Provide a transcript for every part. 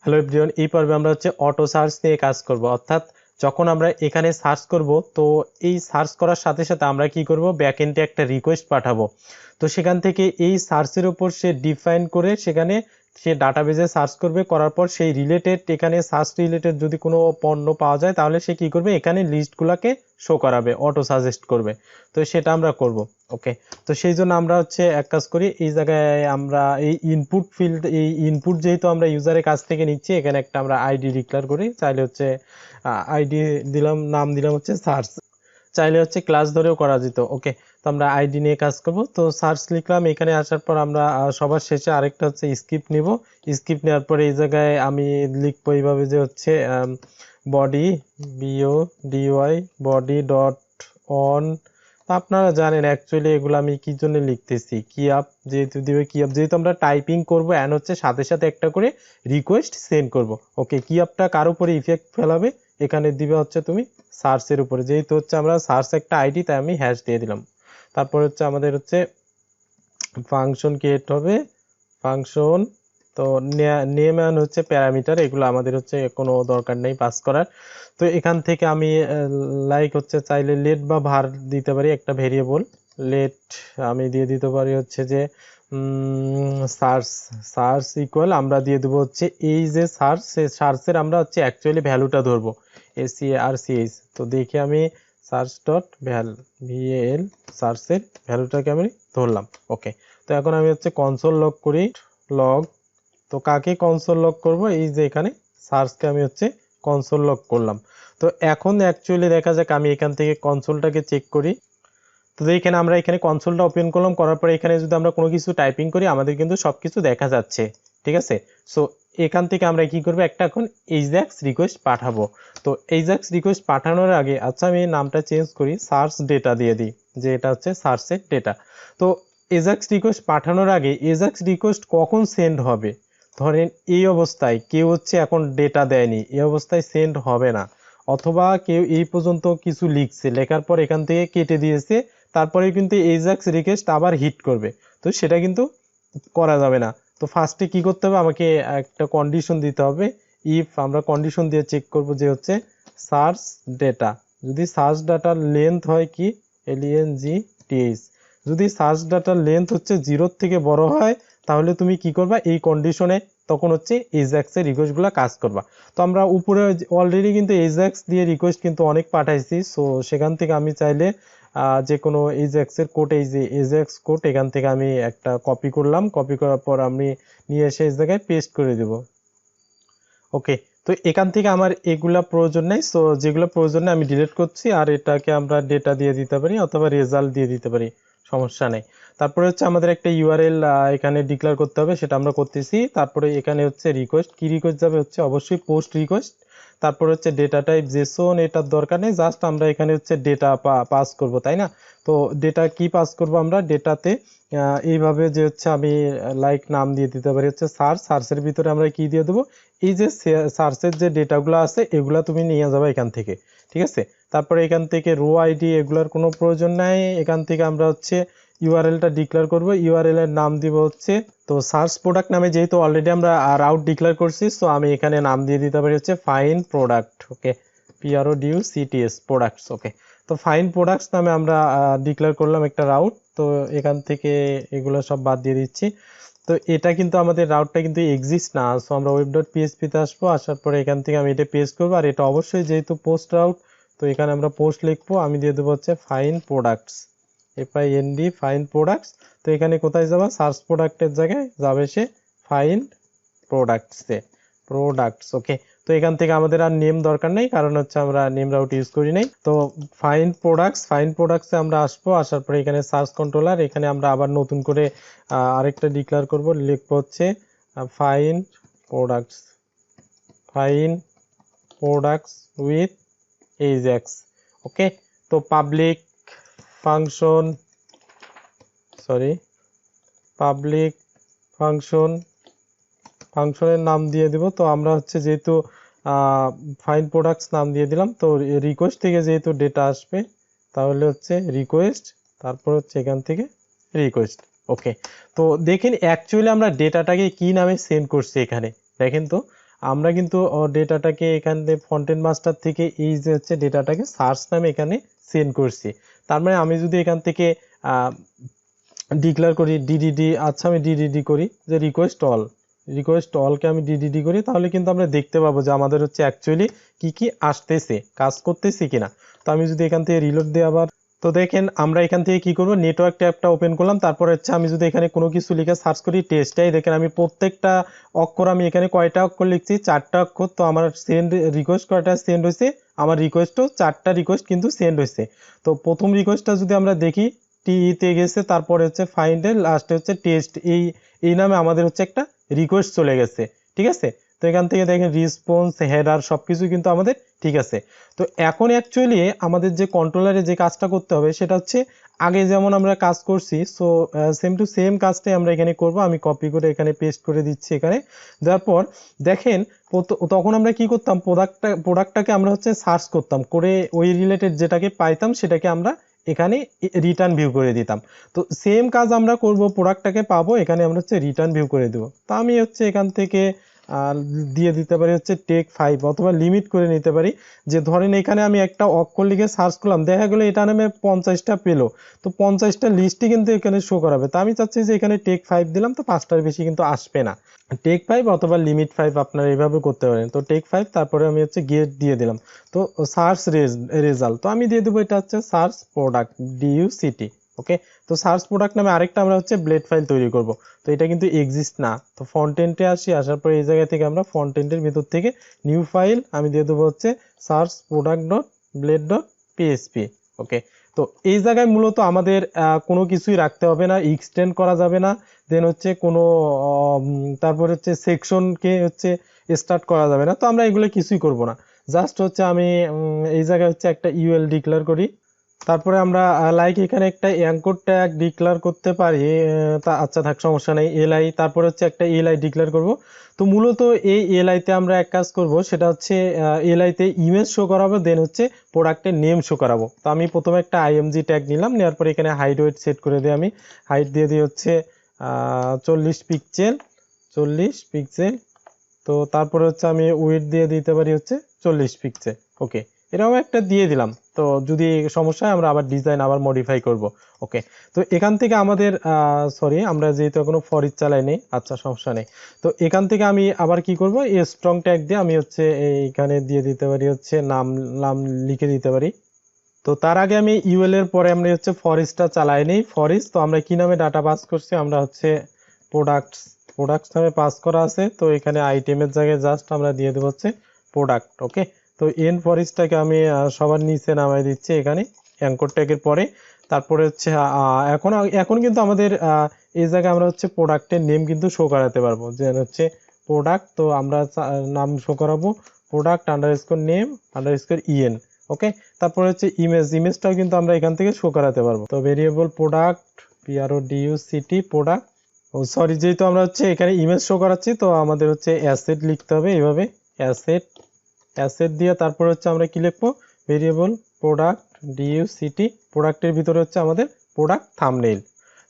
Hello everyone, এই পর্বে আমরা অটো সার্চ নিয়ে কাজ করব। অর্থাৎ যখন আমরা এখানে সার্চ করব, তো এই সার্চ করার সাথে সাথে আমরা কি করব, ব্যাকএন্ডে একটা রিকোয়েস্ট পাঠাবো। তো সেখান থেকে এই সার্চের উপর সে ডিফাইন করে সেখানে সে ডাটাবেজে সার্চ করবে, করার পর সেই রিলেটেড এখানে সার্চ রিলেটেড যদি কোনো পণ্য পাওয়া যায় তাহলে সে কি করবে, এখানে লিস্টগুলোকে শো করাবে, অটো সাজেস্ট করবে। তো সেটা আমরা করব। ওকে, তো সেই জন্য আমরা এক কাজ করি, এই জায়গায় আমরা এই ইনপুট ফিল্ড, এই ইনপুট যেহেতু আমরা ইউজারের কাছ থেকে নিচ্ছি, এখানে একটা আমরা আইডি ডিক্লেয়ার করি। চাইলে আইডি দিলাম, নাম দিলাম সার্চ, চাইলে ক্লাস ধরেও করা যেত। ওকে, তো আমরা আইডি নিয়ে কাজ করব। তো সার্চ লিখলাম, এখানে আসার পর আমরা সবার শেষে আরেকটা স্কিপ নিব। স্কিপ নেওয়ার পরে এই জায়গায় আমি লিখবো এইভাবে যে body, B O D Y, body dot on. আপনারা জানেন অ্যাকচুয়ালি এগুলো আমি কি জন্য লিখতেছি, কি আপ যেহেতু দিবে, কি আপ যেহেতু আমরা টাইপিং করব, এন্ড সাথে সাথে একটা করে রিকোয়েস্ট সেন্ড করব। ওকে, কি আপটা কার উপরে ইফেক্ট ফেলাবে, এখানে দিবে তুমি সার্চের উপরে। যেহেতু আমরা সার্চ একটা আইডি, তাই আমি হ্যাশ দিয়ে দিলাম। তারপর আমাদের ফাংশন ক্রিয়েট হবে, ফাংশন। তো নেম এন্ড প্যারামিটার, এগুলো আমাদের কোনো দরকার নেই পাস করার। তো এখান থেকে আমি লাইক চাইলে লেট বা ভার দিতে পারি, একটা ভেরিয়েবল লেট আমি দিয়ে দিতে পারি যে সার্চ, সার্চ ইকুয়াল আমরা দিয়ে দেবো এই যে সার্চ, সেই সার্চের আমরা অ্যাকচুয়ালি ভ্যালুটা ধরবো, SARCH। তো দেখি আমি সার্চ ডট VAL সার্চের ভ্যালুটাকে আমি ধরলাম। ওকে, তো এখন আমি কনসোল লগ করি, লগ। তো কাকে কনসোল লগ করব, এই যে এখানে সার্চকে আমি কনসোল লগ করলাম। তো এখন অ্যাকচুয়ালি দেখা যাক, আমি এখান থেকে কনসোলটাকে চেক করি। তো এখানে আমরা এখানে কনসোলটা ওপেন করলাম, করার পরে এখানে যদি আমরা কোনো কিছু টাইপিং করি, আমাদের কিন্তু সবকিছু দেখা যাচ্ছে। ঠিক আছে, সো এখান থেকে আমরা কি করব, একটা এখন এইজাক্স রিকোয়েস্ট পাঠাবো। তো এইজাক্স রিকোয়েস্ট পাঠানোর আগে আমি নামটা চেঞ্জ করি, সার্চ ডেটা দিয়ে দিই, যে এটা সার্চের ডেটা। তো এজাক্স রিকোয়েস্ট পাঠানোর আগে এজাক্স রিকোয়েস্ট কখন সেন্ড হবে, ধরেন এই অবস্থায় কেউ এখন ডেটা দেয়নি, এই অবস্থায় সেন্ড হবে না। অথবা কেউ এই পর্যন্ত কিছু লিখছে, লেখার পর এখান থেকে কেটে দিয়েছে, তারপরে কিন্তু এজাক্স রিকোয়েস্ট আবার হিট করবে। তো সেটা কিন্তু করা যাবে না। তো ফার্স্টে কি করতে হবে, আমাকে একটা কন্ডিশন দিতে হবে। ইফ আমরা কন্ডিশন দিয়ে চেক করব যে সার্চ ডেটা, যদি সার্চ ডাটার লেন্থ হয় কি LENGTH, যদি সার্চ ডাটার লেন্থ 0 থেকে বড় হয়, তাহলে তুমি কি করবা, এই কন্ডিশনে তখন এজাক্সের রিকোয়েস্টগুলো কাজ করবা। তো আমরা উপরে অলরেডি কিন্তু এজাক্স দিয়ে রিকোয়েস্ট কিন্তু অনেক পাঠাইছি। সো সেখান থেকে আমি চাইলে যে কোনো এজাক্সের কোড, এই যে এজাক্স কোড, এখান থেকে আমি একটা কপি করলাম, কপি করার পর আমি নিয়ে এসে এই জায়গায় পেস্ট করে দেব। ওকে, তো এখান থেকে আমার এগুলা প্রয়োজন নেই, সো যেগুলো প্রয়োজন নেই আমি ডিলিট করছি। আর এটাকে আমরা ডেটা দিয়ে দিতে পারি অথবা রেজাল্ট দিয়ে দিতে পারি, সমস্যা নেই। তারপরে আমাদের একটা ইউআরএল এখানে ডিক্লেয়ার করতে হবে, সেটা আমরা করতেছি। তারপরে এখানে রিকোয়েস্ট, কি রিকোয়েস্ট যাবে, অবশ্যই পোস্ট রিকোয়েস্ট। তারপর ডেটা টাইপ জেসন, এটার দরকার নেই, জাস্ট আমরা এখানে ডেটা পাস করব, তাই না? তো ডেটা কি পাস করব, আমরা ডেটাতে এইভাবে যে আমি লাইক নাম দিয়ে দিতে পারি সার্চ, সার্চের ভিতরে আমরা কি দিয়ে দেবো, এই যে সার্চের যে ডেটাগুলো আছে এগুলা তুমি নিয়ে যাবে এখান থেকে। ঠিক আছে, তারপরে এখান থেকে রো আইডি এগুলার কোনো প্রয়োজন নাই। এখান থেকে আমরা ইউআরএলটা ডিক্লেয়ার করব, ইউআরএল এর নাম দিব তো সার্চ প্রোডাক্ট নামে, যেহেতু অলরেডি আমরা রাউট ডিক্লেয়ার করছি, সো আমি এখানে নাম দিয়ে দিতে পারি ফাইন প্রোডাক্ট। ওকে, PRODUCTS প্রোডাক্টস। ওকে, তো ফাইন প্রোডাক্টস নামে আমরা ডিক্লেয়ার করলাম একটা রাউট। তো এখান থেকে এগুলো সব বাদ দিয়ে দিচ্ছি। তো এটা কিন্তু আমাদের রাউটটা কিন্তু এক্সিস্ট না, সো আমরা web.php তে আসবো, আসার পরে এখান থেকে আমি এটা পেস্ট করবো। আর এটা অবশ্যই যেহেতু পোস্ট রাউট, তো এখানে আমরা পোস্ট লিখবো, আমি দিয়ে দেবো fine products, FIND fine products. তো এখানে কোথায় যাবা, সার্চ প্রোডাক্টের জায়গায় যাবে সে ফাইন প্রোডাক্টসে, প্রোডাক্টস। ওকে, তো এখান থেকে আমাদের আর নেম দরকার নেই, কারণ আমরা নেম রাউট ইউজ করি নাই। তো ফাইন প্রোডাক্টস, ফাইন প্রোডাক্টসে আমরা আসবো, আসার পরে এখানে সার্চ কন্ট্রোলার, এখানে আমরা আবার নতুন করে আরেকটা ডিক্লেয়ার করব, লিখবো fine products, fine products with Ajax. Okay, তো public function, sorry, public function, ফাংশনের নাম দিয়ে দিব। তো আমরা যেহেতু ফাইন প্রোডাক্টস নাম দিয়ে দিলাম, তো রিকোয়েস্ট থেকে যেহেতু ডেটা আসবে, তাহলে রিকোয়েস্ট, তারপর এখান থেকে রিকোয়েস্ট। ওকে, তো দেখেন অ্যাকচুয়ালি আমরা ডেটাটাকে কি নামে সেন্ড করছি, এখানে দেখেন তো আমরা কিন্তু ডেটাটাকে এখান থেকে ফন্টেন মাস্টার থেকে এই যে হচ্ছে ডেটাটাকে সার্চ নামে এখানে সেন্ড করছি। তার মানে আমি যদি এখান থেকে ডিক্লেয়ার করি ডিডিডি, আচ্ছা আমি ডিডিডি করি যে রিকোয়েস্ট অলকে আমি ডিডিডি করি, তাহলে কিন্তু আমরা দেখতে পাবো যে আমাদের হচ্ছে অ্যাকচুয়ালি কি কি আসতেছে, কাজ করতেছে কিনা। তো আমি যদি এখান থেকে রিলোড দিই আবার, তো দেখেন আমরা এখান থেকে কি করব, নেটওয়ার্ক ট্যাবটা ওপেন করলাম, তারপর হচ্ছে আমি যদি এখানে কোনো কিছু লিখে সার্চ করি টেস্টটাই, দেখেন আমি প্রত্যেকটা অক্ষর আমি এখানে কয়টা অক্ষর লিখছি, 4টা অক্ষর। তো আমার সেন্ড রিকোয়েস্ট কয়টা সেন্ড হয়েছে, আমার রিকোয়েস্টও 4টা রিকোয়েস্ট কিন্তু সেন্ড হয়েছে। তো প্রথম রিকোয়েস্টটা যদি আমরা দেখি টিতে গেছে, তারপরে হচ্ছে ফাইন্ডে, লাস্টে হচ্ছে টেস্ট, এই নামে আমাদের হচ্ছে একটা রিকোয়েস্ট চলে গেছে, ঠিক আছে। তো এখান থেকে দেখেন রেসপন্স, হেডার সবকিছু কিন্তু আমাদের ঠিক আছে। তো এখন অ্যাকচুয়ালি আমাদের যে কন্ট্রোলারে যে কাজটা করতে হবে সেটা হচ্ছে আগে যেমন আমরা কাজ করছি, সো সেম টু সেম কাজটাই আমরা এখানে করব। আমি কপি করে এখানে পেস্ট করে দিচ্ছি এখানে, দেওয়ার পর দেখেন তখন আমরা কি করতাম, প্রোডাক্টটাকে আমরা হচ্ছে সার্চ করতাম করে ওই রিলেটেড যেটাকে পাইতাম সেটাকে আমরা এখানে রিটার্ন ভিউ করে দিতাম। তো সেম কাজ আমরা করব, প্রোডাক্টটাকে পাবো, এখানে আমরা হচ্ছে রিটার্ন ভিউ করে দেবো। তো আমি হচ্ছে এখান থেকে দিয়ে দিতে পারি হচ্ছে টেক 5, অথবা লিমিট করে নিতে পারি যে ধরেন এখানে আমি একটা অক্ষর লিখে সার্চ করলাম, দেখা গেলো এটা নামে 50টা পেলো, তো 50টা লিস্টই কিন্তু এখানে শো করাবে। তো আমি চাচ্ছি যে এখানে টেক 5 দিলাম, তো 5টার বেশি কিন্তু আসবে না। টেক 5 অথবা লিমিট 5 আপনারা এইভাবে করতে পারেন। তো টেক 5, তারপরে আমি হচ্ছে গেট দিয়ে দিলাম। তো সার্চ রেজাল্ট, তো আমি দিয়ে দেবো এটা হচ্ছে সার্চ প্রোডাক্ট ডিইউসিটি। ওকে, তো সার্চ প্রোডাক্ট নামে আরেকটা আমরা হচ্ছে ব্লেড ফাইল তৈরি করব। তো এটা কিন্তু এক্সিস্ট না। তো ফন্টেন্টে আসি, আসার পরে এই জায়গা থেকে আমরা ফন্টেন্টের ভিতর থেকে নিউ ফাইল আমি দিয়ে দেবো হচ্ছে search product dot blade dot PHP. Okay, তো এই জায়গায় মূলত আমাদের কোনো কিছুই রাখতে হবে না, এক্সটেন্ড করা যাবে না, দেন হচ্ছে কোনো তারপর হচ্ছে সেকশনকে হচ্ছে স্টার্ট করা যাবে না। তো আমরা এগুলো কিছুই করব না, জাস্ট হচ্ছে আমি এই জায়গায় হচ্ছে একটা ইউএল ডিক্লেয়ার করি। তারপরে আমরা লাইক এখানে একটা অ্যাঙ্কর ট্যাগ ডিক্লেয়ার করতে পারি, তা আচ্ছা থাক সমস্যা নেই, এলআই, তারপরে হচ্ছে একটা এলআই ডিক্লেয়ার করব। তো মূলত এই এলআইতে আমরা এক কাজ করব, সেটা হচ্ছে এলআইতে ইমেজ শো করাবো, দেন হচ্ছে প্রোডাক্টের নেম শো করাবো। তো আমি প্রথমে একটা আইএমজি ট্যাগ নিলাম, নেওয়ার পরে এখানে হাইট ওয়েট সেট করে দিই, আমি হাইট দিয়ে দিই হচ্ছে 40 পিক্সেল, 40 পিক্সেল। তো তারপরে হচ্ছে আমি ওয়েট দিয়ে দিতে পারি হচ্ছে 40 পিক্সেল। ওকে, এরকম একটা দিয়ে দিলাম। তো যদি সমস্যা হয় আমরা আবার ডিজাইন আবার মডিফাই করব। ওকে, তো এখান থেকে আমাদের সরি আমরা যেহেতু এখনো ফর ইচ চালাইনি, আচ্ছা সমস্যা নেই। তো এখান থেকে আমি আবার কি করব, এই স্ট্রং ট্যাগ দিয়ে আমি হচ্ছে এইখানে দিয়ে দিতে পারি হচ্ছে নাম নাম লিখে দিতে পারি। তো তার আগে আমি ইউএল এর পরে আমরা হচ্ছে ফরিস্টটা চালাইনি, ফরিস্ট। তো আমরা কি নামে ডাটা পাস করছি, আমরা হচ্ছে প্রোডাক্টস নামে পাস করা আছে। তো এখানে আইটেমের জায়গায় জাস্ট আমরা দিয়ে দেবো হচ্ছে প্রোডাক্ট। ওকে, তো এন ফরিস্টটাকে আমি সবার নিচে নামাই দিচ্ছি এখানে অ্যাঙ্কর ট্যাগের পরে। তারপরে হচ্ছে এখন কিন্তু আমাদের এই জায়গায় আমরা হচ্ছে প্রোডাক্টের নেম কিন্তু শো করাতে পারবো, যে হচ্ছে প্রোডাক্ট। তো আমরা নাম শো করাবো product underscore name underscore EN. Okay, তারপরে হচ্ছে ইমেজটাও কিন্তু আমরা এখান থেকে শো করাতে পারবো। তো ভেরিয়েবল প্রোডাক্ট PRODUCT প্রোডাক্ট, ও সরি, যেহেতু আমরা হচ্ছে এখানে ইমেজ শো করাচ্ছি, তো আমাদের হচ্ছে অ্যাসেট লিখতে হবে এইভাবে, অ্যাসেট দিয়ে তারপর হচ্ছে আমরা কি লিখবো, ভেরিয়েবল প্রোডাক্ট DUCT, প্রোডাক্টের ভিতরে হচ্ছে আমাদের প্রোডাক্ট থাম্বনেইল।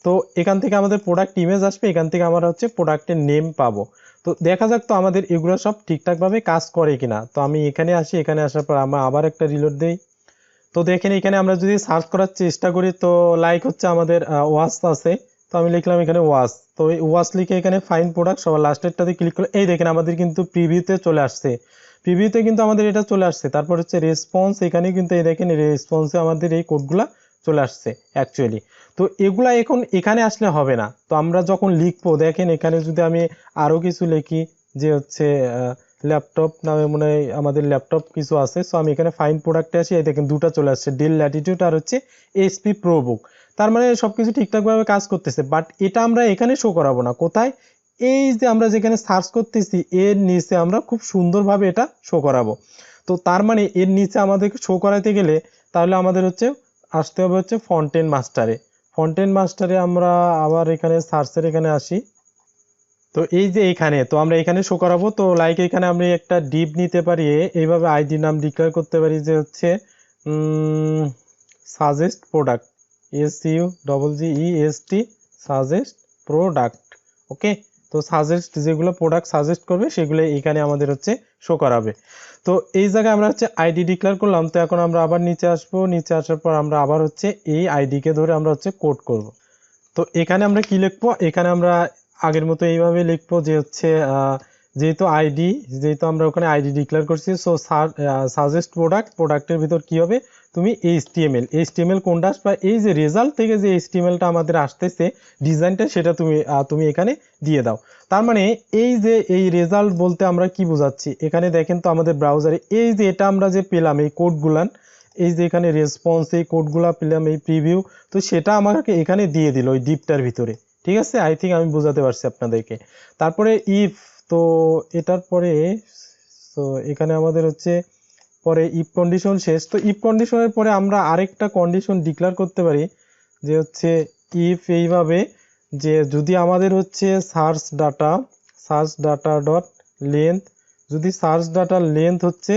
তো এখান থেকে আমাদের প্রোডাক্ট ইমেজ আসবে, এখান থেকে আমরা হচ্ছে প্রোডাক্টের নেম পাবো। তো দেখা যাক তো আমাদের এগুলো সব ঠিকঠাকভাবে কাজ করে কিনা। তো আমি এখানে আসি, এখানে আসার পর আমরা আবার একটা রিলোড দেই। তো দেখেন এখানে আমরা যদি সার্চ করার চেষ্টা করি, তো লাইক হচ্ছে আমাদের ওয়াচ আছে। তো আমি লিখলাম এখানে ওয়াচ, তো এই ওয়াচ লিখে এখানে ফাইন প্রোডাক্ট সবার লাস্টেরটাতে ক্লিক করে এই দেখেন আমাদের কিন্তু প্রিভিউতে চলে আসছে, প্রিভিউতে কিন্তু আমাদের এটা চলে আসছে। তারপর হচ্ছে রেসপন্স, এখানে কিন্তু এই দেখেন রেসপন্সে আমাদের এই কোডগুলা চলে আসছে অ্যাকচুয়ালি। তো এগুলা এখন এখানে আসলে হবে না, তো আমরা যখন লিখবো দেখেন এখানে যদি আমি আরো কিছু লিখি, যে হচ্ছে ল্যাপটপ নামে মনে হয় আমাদের ল্যাপটপ কিছু আছে। সো আমি এখানে ফাইন প্রোডাক্টে আসি, এই দেখেন দুটো চলে আসছে, ডেল ল্যাটিটিউড আর হচ্ছে HP প্রোবুক। তার মানে সবকিছু ঠিকঠাকভাবে কাজ করতেছে, বাট এটা আমরা এখানে শো করাবো না। কোথায়, এই যে আমরা যেখানে সার্চ করতেছি এর নিচে আমরা খুব সুন্দরভাবে এটা শো করাবো। তো তার মানে এর নিচে আমাদেরকে শো করাতে গেলে তাহলে আমাদের হচ্ছে আসতে হবে হচ্ছে ফন্টেন মাস্টারে। ফন্টেন মাস্টারে আমরা আবার এখানে সার্চের এখানে আসি। তো এই যে এখানে, তো আমরা এখানে শো করাবো। তো লাইক এখানে আমি একটা ডিপ নিতে পারি, এইভাবে আইডি নাম ডিক্লেয়ার করতে পারি যে হচ্ছে suggest product, SUGGEST suggest product. Okay, তো সাজেস্ট যেগুলো প্রোডাক্ট সাজেস্ট করবে সেগুলো এখানে আমাদের হচ্ছে শো করাবে। তো এই জায়গায় আমরা হচ্ছে আইডি ডিক্লেয়ার করলাম। তো এখন আমরা আবার নিচে আসবো, নিচে আসার পর আমরা আবার হচ্ছে এই আইডিকে ধরে আমরা হচ্ছে কোড করব। তো এখানে আমরা কি লিখবো, এখানে আমরা আগের মতো এইভাবে লিখবো যে হচ্ছে যেহেতু আমরা ওখানে আইডি ডিক্লেয়ার করছি, সো সাজেস্ট প্রোডাক্টের ভিতর কি হবে, তুমি এইচটিএমএল কোনটা আসবে, এই যে রেজাল্ট থেকে যে এইচটিএমএলটা আমাদের আসতেছে ডিজাইনটা, সেটা তুমি এখানে দিয়ে দাও। তার মানে এই যে এই রেজাল্ট বলতে আমরা কি বোঝাচ্ছি, এখানে দেখেন তো আমাদের ব্রাউজারে এই যে এটা আমরা যে পেলাম এই কোডগুলান, এই যে এখানে রেসপন্স, এই কোডগুলা পেলাম, এই প্রিভিউ, তো সেটা আমাকে এখানে দিয়ে দিল ওই ডিপটার ভিতরে। ঠিক আছে, আই থিঙ্ক আমি বোঝাতে পারছি আপনাদেরকে। তারপরে ইফ, তো এটার পরে তো এখানে আমাদের হচ্ছে পরে ইফ কন্ডিশন শেষ। তো ইফ কন্ডিশনের পরে আমরা আরেকটা কন্ডিশন ডিক্লেয়ার করতে পারি যে হচ্ছে ইফ এইভাবে, যে যদি আমাদের হচ্ছে সার্চ ডাটা ডট লেন্থ, যদি সার্চ ডাটার লেন্থ হচ্ছে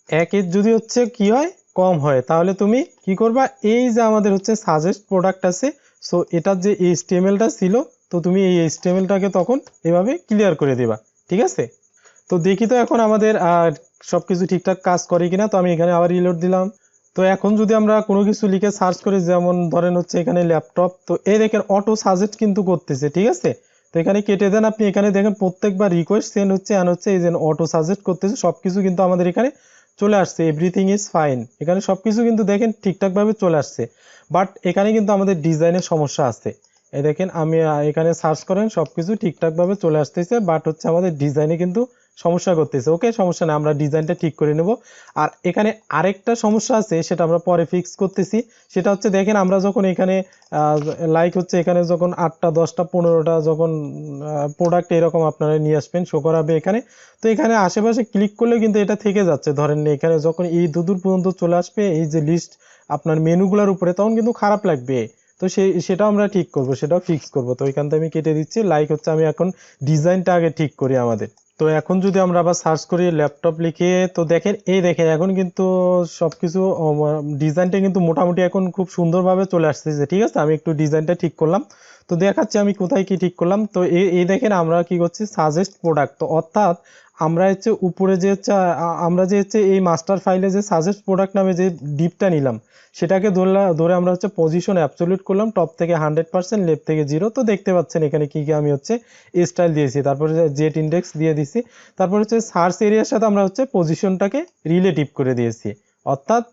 একের যদি হচ্ছে কি হয় কম হয়, তাহলে তুমি কি করবা, এই যে আমাদের হচ্ছে সাজেস্ট প্রোডাক্ট আছে, সো এটার যে এইচটিএমএলটা ছিল, তো তুমি এই এইচটিএমএলটাকে তখন এভাবে ক্লিয়ার করে দিবা। ঠিক আছে, তো দেখি তো এখন আমাদের সবকিছু ঠিকঠাক কাজ করে কিনা। তো আমি এখানে আবার রিলোড দিলাম। তো এখন যদি আমরা কোনো কিছু লিখে সার্চ করি, যেমন ধরেন হচ্ছে এখানে ল্যাপটপ, তো এই দেখেন অটো সাজেস্ট কিন্তু করতেছে। ঠিক আছে, তো এখানে কেটে দেন, আপনি এখানে দেখেন প্রত্যেকবার রিকোয়েস্ট সেন্ড হচ্ছে এন্ড হচ্ছে এই যে অটো সাজেস্ট করতেছে, সবকিছু কিন্তু আমাদের এখানে চলে আসছে, এভরিথিং ইজ ফাইন, এখানে সবকিছু কিন্তু দেখেন ঠিকঠাকভাবে চলে আসছে। বাট এখানে কিন্তু আমাদের ডিজাইনের সমস্যা আছে। এই দেখেন আমি এখানে সার্চ করেন সবকিছু ঠিকঠাকভাবে চলে আসতেছে, বাট হচ্ছে আমাদের ডিজাইনে কিন্তু সমস্যা করতেছে। ওকে, সমস্যা নেই, আমরা ডিজাইনটা ঠিক করে নেব। আর এখানে আরেকটা সমস্যা আছে, সেটা আমরা পরে ফিক্স করতেছি। সেটা হচ্ছে দেখেন আমরা যখন এখানে লাইক হচ্ছে এখানে যখন 8টা 10টা 15টা যখন প্রোডাক্ট এরকম আপনারা নিয়ে আসবেন, শো করাবে এখানে। তো এখানে আশেপাশে ক্লিক করলে কিন্তু এটা থেকে যাচ্ছে, ধরেন এখানে যখন এই দূর পর্যন্ত চলে আসবে এই যে লিস্ট আপনার মেনুগুলোর উপরে, তখন কিন্তু খারাপ লাগবে। তো সেটাও আমরা ঠিক করব, সেটাও ফিক্স করব। তো এখান থেকে আমি কেটে দিচ্ছি। লাইক হচ্ছে আমি এখন ডিজাইনটা আগে ঠিক করি আমাদের। তো এখন যদি আমরা আবার সার্চ করি ল্যাপটপ লিখে, তো দেখেন এখন কিন্তু সবকিছু ডিজাইনটা কিন্তু মোটামুটি এখন খুব সুন্দরভাবে চলে আসতেছে। ঠিক আছে, আমি একটু ডিজাইনটা ঠিক করলাম, তো দেখাচ্ছি আমি কোথায় কি ঠিক করলাম। তো এই দেখেন আমরা কি করছি, সাজেস্ট প্রোডাক্ট, তো অর্থাৎ আমরা হচ্ছে উপরে যে হচ্ছে আমরা যে হচ্ছে এই মাস্টার ফাইলে যে সাজেস্ট প্রোডাক্ট নামে যে ডিপটা নিলাম, সেটাকে ধরে আমরা হচ্ছে পজিশন অ্যাবসলিউট করলাম, টপ থেকে 100%, লেফট থেকে 0। তো দেখতে পাচ্ছেন এখানে কি কি আমি হচ্ছে স্টাইল দিয়েছি, তারপরে জেট ইন্ডেক্স দিয়ে দিছি, তারপর হচ্ছে সার্চ এরিয়ার সাথে আমরা হচ্ছে পজিশনটাকে রিলেটিভ করে দিয়েছি। অর্থাৎ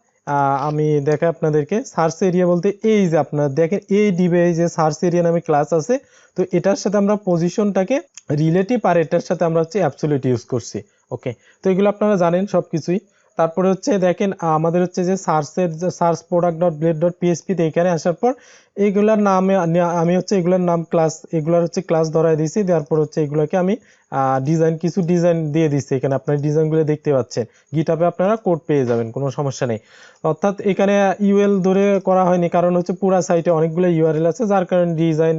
আমি দেখাই আপনাদেরকে, সার্চ এরিয়া বলতে এই যে আপনারা দেখেন এই ডিবে যে সার্চ এরিয়া নামে ক্লাস আছে, তো এটার সাথে আমরা পজিশনটাকে রিলেটিভ আর এটার সাথে আমরা হচ্ছে অ্যাবসলিউট ইউজ করছি। ওকে, তো এগুলো আপনারা জানেন সবকিছুই। তারপরে হচ্ছে দেখেন আমাদের হচ্ছে যে search product dot blade dot পিএসপিতে এখানে আসার পর এইগুলার নামে আমি হচ্ছে এগুলার নাম ক্লাস, এগুলার হচ্ছে ক্লাস ধরাই দিয়েছি, দেওয়ার পর হচ্ছে এগুলোকে আমি কিছু ডিজাইন দিয়ে দিচ্ছি। এখানে আপনার ডিজাইনগুলো দেখতে পাচ্ছেন, গিটহাবে আপনারা কোড পেয়ে যাবেন, কোনো সমস্যা নেই। অর্থাৎ এখানে ইউএল ধরে করা হয়নি, কারণ হচ্ছে পুরা সাইটে অনেকগুলো ইউআরএল আছে, যার কারণে ডিজাইন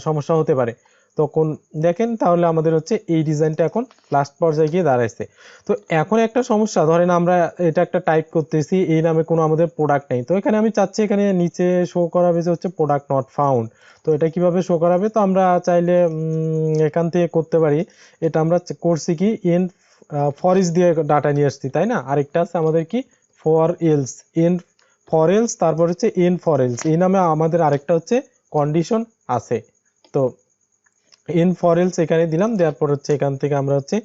সমস্যা হতে পারে। তখন দেখেন তাহলে আমাদের হচ্ছে এই ডিজাইনটা এখন লাস্ট পর্যায়ে গিয়ে দাঁড়াইছে। তো এখন একটা সমস্যা, ধরেন আমরা এটা একটা টাইপ করতেছি, এই নামে কোনো আমাদের প্রোডাক্ট নেই। তো এখানে আমি চাচ্ছি এখানে নিচে শো করাবে যে হচ্ছে প্রোডাক্ট নট ফাউন্ড। তো এটা কিভাবে শো করাবে, তো আমরা চাইলে এখান থেকে করতে পারি। এটা আমরা করছি কি ফর ইজ দিয়ে ডাটা নিয়ে আসছি, তাই না? আরেকটা আছে আমাদের কি ফর এলস, ফর এলস, তারপর হচ্ছে ফর এলস, এই নামে আমাদের আরেকটা হচ্ছে কন্ডিশন আছে। তো ফর এলস এখানে দিলাম, দেওয়ার পর হচ্ছে এখান থেকে আমরা হচ্ছে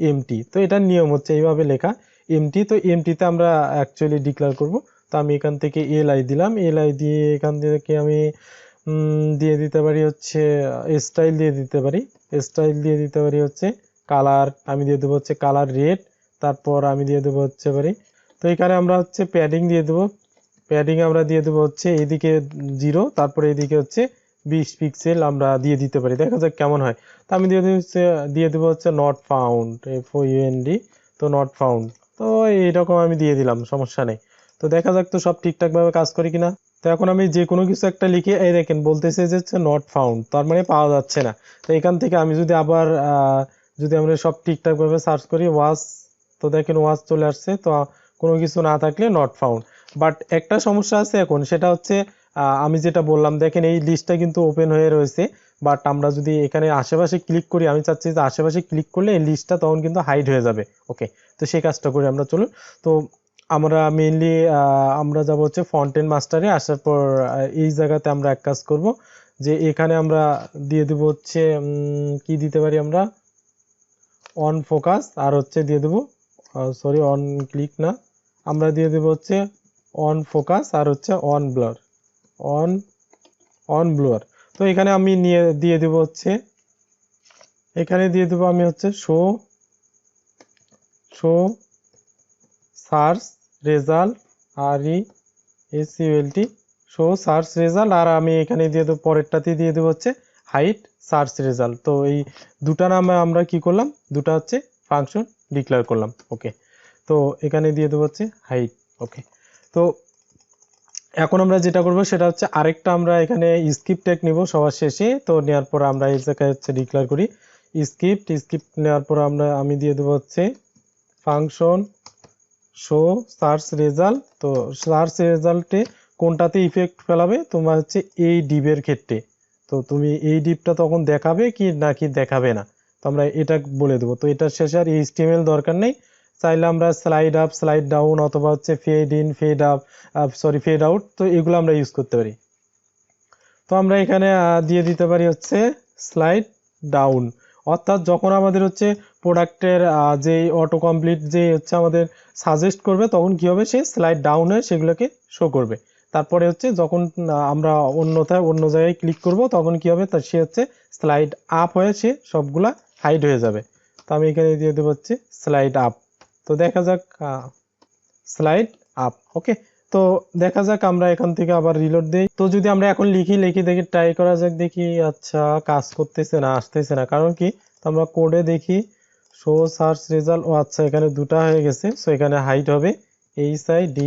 এমটি। তো এটার নিয়ম হচ্ছে এইভাবে লেখা এমটি। তো এমটিতে আমরা অ্যাকচুয়ালি ডিক্লেয়ার করব। তো আমি এখান থেকে এলআই দিলাম, এলআই দিয়ে এখান থেকে আমি দিয়ে দিতে পারি হচ্ছে স্টাইল দিয়ে দিতে পারি, স্টাইল দিয়ে দিতে পারি হচ্ছে কালার, আমি দিয়ে দেবো হচ্ছে কালার রেড, তারপর আমি দিয়ে দেবো হচ্ছে পারি। তো এখানে আমরা হচ্ছে প্যাডিং দিয়ে দেবো, প্যাডিং আমরা দিয়ে দেবো হচ্ছে এইদিকে 0, তারপরে এইদিকে হচ্ছে 20 পিক্সেল আমরা দিয়ে দিতে পারি, দেখা যাক কেমন হয়। তো আমি দিয়ে দেবো হচ্ছে নট ফাউন্ড, FOUND, তো নট ফাউন্ড। তো এইরকম আমি দিয়ে দিলাম, সমস্যা নেই। তো দেখা যাক তো সব ঠিকঠাকভাবে কাজ করে কিনা। তো এখন আমি যে কোনো কিছু একটা লিখে এই দেখেন বলতেছে যে হচ্ছে নট ফাউন্ড, তার মানে পাওয়া যাচ্ছে না। তো এখান থেকে আমি যদি আবার যদি আমরা সব ঠিকঠাকভাবে সার্চ করি ওয়াচ, তো দেখেন ওয়াচ চলে আসছে। তো কোনো কিছু না থাকলে নট ফাউন্ড। বাট একটা সমস্যা আছে এখন, সেটা হচ্ছে আমি যেটা বললাম, দেখেন এই লিস্টটা কিন্তু ওপেন হয়ে রয়েছে। বাট আমরা যদি এখানে আশেপাশে ক্লিক করি, আমি চাচ্ছি যে আশেপাশে ক্লিক করলে এই লিস্টটা তখন কিন্তু হাইড হয়ে যাবে। ওকে, তো সেই কাজটা করি আমরা, চলুন। তো আমরা মেইনলি আমরা যাব হচ্ছে ফন্ট এন্ড মাস্টারে। আসার পর এই জায়গাতে আমরা এক কাজ করব, যে এখানে আমরা দিয়ে দেব হচ্ছে কি দিতে পারি আমরা, অন ফোকাস, আর হচ্ছে দিয়ে দেব সরি অন ক্লিক না, আমরা দিয়ে দেব হচ্ছে অন ফোকাস আর হচ্ছে অন ব্লার, অন ব্লার। তো এখানে আমি দিয়ে দেব হচ্ছে, এখানে দিয়ে দেব আমি হচ্ছে show search result, RESULT, show search result. আর আমি এখানে দিয়ে দেবো, পরেরটাতে দিয়ে দেবো হচ্ছে হাইড সার্চ রেজাল্ট। তো এই দুটা নামে আমরা কি করলাম, দুটা হচ্ছে ফাংশন ডিক্লেয়ার করলাম। ওকে, তো এখানে দিয়ে দেবো হচ্ছে হাইড। ওকে, তো এখন আমরা যেটা করব সেটা হচ্ছে আরেকটা আমরা এখানে স্ক্রিপ্ট ট্যাগ নিব সবার শেষে। তো নেওয়ার পর আমরা এই জায়গায় হচ্ছে ডিক্লেয়ার করি স্ক্রিপ্ট নেওয়ার পর আমি দিয়ে দেবো হচ্ছে ফাংশন শো সার্চ রেজাল্ট। তো সার্চ রেজাল্টে কোনটাতে ইফেক্ট ফেলাবে, তোমার হচ্ছে এই ডিপের ক্ষেত্রে। তো তুমি এই ডিপটা তখন দেখাবে কি নাকি দেখাবে না, তো আমরা এটা বলে দেবো। তো এটার শেষে আর HTML দরকার নেই, চাইলে আমরা স্লাইড আপ স্লাইড ডাউন অথবা হচ্ছে fade in fade up fade out, তো এগুলো আমরা ইউজ করতে পারি। তো আমরা এখানে দিয়ে দিতে পারি হচ্ছে স্লাইড ডাউন, অর্থাৎ যখন আমাদের হচ্ছে প্রোডাক্টের যে অটো কমপ্লিট যে হচ্ছে আমাদের সাজেস্ট করবে, তখন কি হবে, সে স্লাইড ডাউন হয়ে সেগুলোকে শো করবে। তারপরে হচ্ছে যখন আমরা অন্য জায়গায় ক্লিক করব, তখন কি হবে, সে হচ্ছে স্লাইড আপ হয়ে সে সবগুলা হাইড হয়ে যাবে। তো আমি এখানে দিয়ে দেবো হচ্ছে স্লাইড আপ। তো দেখা যাক স্লাইড আপ। ওকে, তো দেখা যাক আমরা এখান থেকে আবার রিলোড দেই। তো যদি আমরা এখন লিখি দেখি, ট্রাই করা যাক, দেখি। আচ্ছা, কাজ করতেছে না, আসতেছে না, কারণ কি, আমরা কোডে দেখি শো সার্চ রেজাল্ট, ও আচ্ছা এখানে দুটা হয়ে গেছে। সো এখানে হাইড হবে, HID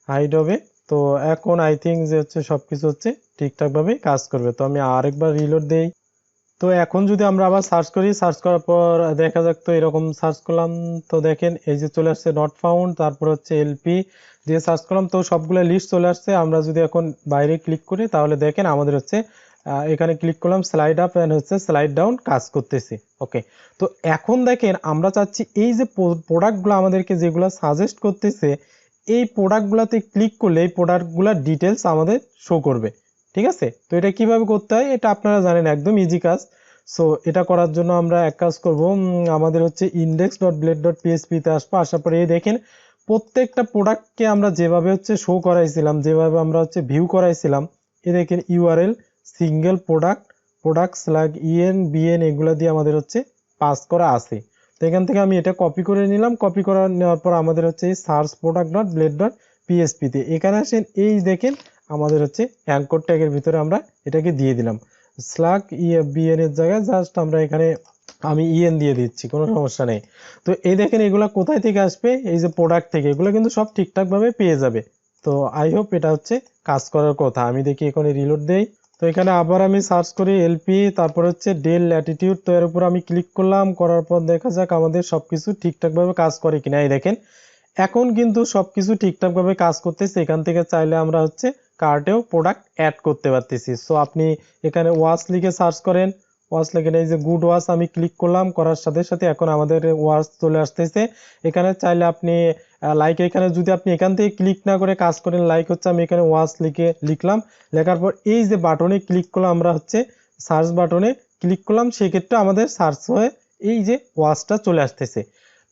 হাইড হবে। তো এখন আই থিঙ্ক যে হচ্ছে সবকিছু হচ্ছে ঠিকঠাক ভাবে কাজ করবে। তো আমি আরেকবার রিলোড দেই। তো এখন যদি আমরা আবার সার্চ করি, সার্চ করার পর দেখা যাক, তো এরকম সার্চ করলাম, তো দেখেন এই যে চলে আসছে নট ফাউন্ড, তারপর হচ্ছে LP দিয়ে সার্চ করলাম, তো সবগুলো লিস্ট চলে আসছে। আমরা যদি এখন বাইরে ক্লিক করি, তাহলে দেখেন আমাদের হচ্ছে এখানে ক্লিক করলাম স্লাইড আপ এন্ড হচ্ছে স্লাইড ডাউন কাজ করতেছে। ওকে, তো এখন দেখেন আমরা চাচ্ছি এই যে প্রোডাক্টগুলো আমাদেরকে যেগুলো সাজেস্ট করতেছে, এই প্রোডাক্টগুলোতে ক্লিক করলে এই প্রোডাক্টগুলোর ডিটেলস আমাদের শো করবে। ঠিক আছে, তো এটা কিভাবে করতে হয় এটা আপনারা জানেন, একদম ইজি কাজ। সো এটা করার জন্য আমরা এক কাজ করব, আমাদের হচ্ছে index.blade.php তে আসবো। আসার পরে এই দেখেন প্রত্যেকটা প্রোডাক্টকে আমরা যেভাবে হচ্ছে শো করাইছিলাম, যেভাবে আমরা হচ্ছে ভিউ করাইছিলাম, এই দেখেন URL single product slug EN এগুলো দিয়ে আমাদের হচ্ছে পাস করা আছে। তো এখান থেকে আমি এটা কপি করে নিলাম, কপি করে নেওয়ার পর আমাদের হচ্ছে এই সার্চ product.blade.php তে এখানে আসেন, এই দেখেন আমাদের হচ্ছে অ্যাঙ্কর ট্যাগের ভিতরে আমরা এটাকে দিয়ে দিলাম স্ল্যাগ BN এর জায়গায় জাস্ট আমরা এখানে আমি EN দিয়ে দিচ্ছি, কোনো সমস্যা নেই। তো এই দেখেন এগুলা কোথায় থেকে আসবে, এই যে প্রোডাক্ট থেকে, এগুলো কিন্তু সব ঠিকঠাক ভাবে পেয়ে যাবে। তো আই হোপ এটা হচ্ছে কাজ করার কথা। আমি দেখি এখানে রিলোড দেই। তো এখানে আবার আমি সার্চ করি LP, তারপর হচ্ছে ডেল ল্যাটিটিউড। তো এর উপর আমি ক্লিক করলাম, করার পর দেখা যাক আমাদের সবকিছু ঠিকঠাক ভাবে কাজ করে কিনা। এই দেখেন এখন কিন্তু সবকিছু ঠিকঠাক ভাবে কাজ করতেছে। এখান থেকে চাইলে আমরা হচ্ছে কার্টেও প্রোডাক্ট অ্যাড করতে পারতেছি। সো আপনি এখানে ওয়াচ লিখে সার্চ করেন, ওয়াচ লিখে এই যে গুড ওয়াচ আমি ক্লিক করলাম, করার সাথে সাথে এখন আমাদের ওয়াচ চলে আসতেছে। এখানে চাইলে আপনি লাইক, এখানে যদি আপনি এখান থেকে ক্লিক না করে কাজ করেন, লাইক হচ্ছে আমি এখানে ওয়াচ লিখলাম, লেখার পর এই যে বাটনে ক্লিক করলাম, আমরা হচ্ছে সার্চ বাটনে ক্লিক করলাম, সেক্ষেত্রে আমাদের সার্চ হয়ে এই যে ওয়াচটা চলে আসতেছে।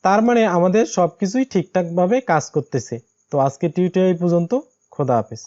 তার মানে আমাদের সবকিছুই ঠিকঠাক ভাবে কাজ করতেছে। তো আজকে টিউটোরিয়াল এই পর্যন্ত। খোদা হাফেজ।